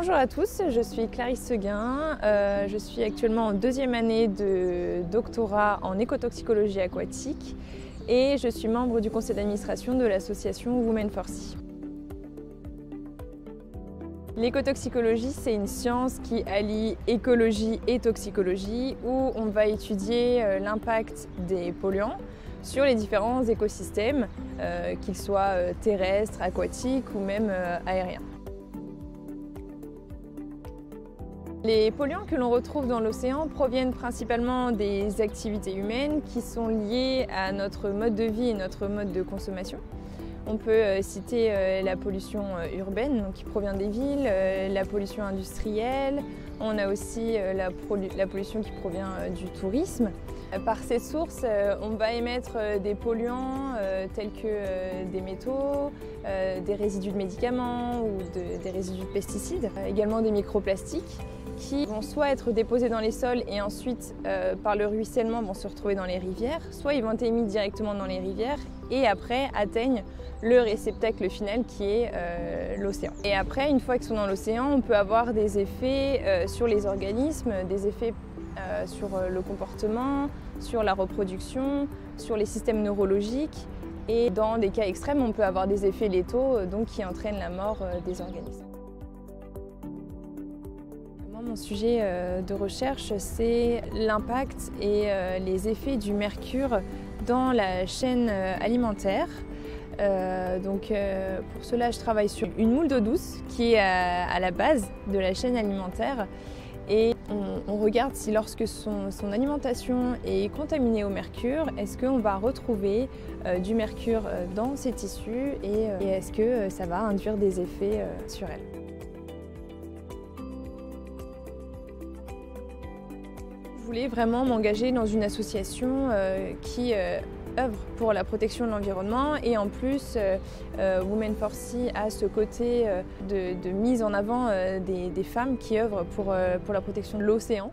Bonjour à tous, je suis Clarisse Seguin, je suis actuellement en deuxième année de doctorat en écotoxicologie aquatique et je suis membre du conseil d'administration de l'association Women for Sea. L'écotoxicologie, c'est une science qui allie écologie et toxicologie où on va étudier l'impact des polluants sur les différents écosystèmes, qu'ils soient terrestres, aquatiques ou même aériens. Les polluants que l'on retrouve dans l'océan proviennent principalement des activités humaines qui sont liées à notre mode de vie et notre mode de consommation. On peut citer la pollution urbaine, donc qui provient des villes, la pollution industrielle, on a aussi la pollution qui provient du tourisme. Par ces sources, on va émettre des polluants tels que des métaux, des résidus de médicaments ou des résidus de pesticides, également des microplastiques qui vont soit être déposés dans les sols et ensuite, par le ruissellement, vont se retrouver dans les rivières, soit ils vont être émis directement dans les rivières et après atteignent le réceptacle final qui est l'océan. Et après, une fois qu'ils sont dans l'océan, on peut avoir des effets sur les organismes, des effets sur le comportement, sur la reproduction, sur les systèmes neurologiques et dans des cas extrêmes, on peut avoir des effets létaux donc qui entraînent la mort des organismes. Mon sujet de recherche, c'est l'impact et les effets du mercure dans la chaîne alimentaire. Pour cela, je travaille sur une moule d'eau douce qui est à la base de la chaîne alimentaire et on regarde si lorsque son alimentation est contaminée au mercure, est-ce qu'on va retrouver du mercure dans ses tissus et est-ce que ça va induire des effets sur elle. Je voulais vraiment m'engager dans une association qui œuvre pour la protection de l'environnement et en plus Women for Sea a ce côté de mise en avant des femmes qui œuvrent pour la protection de l'océan.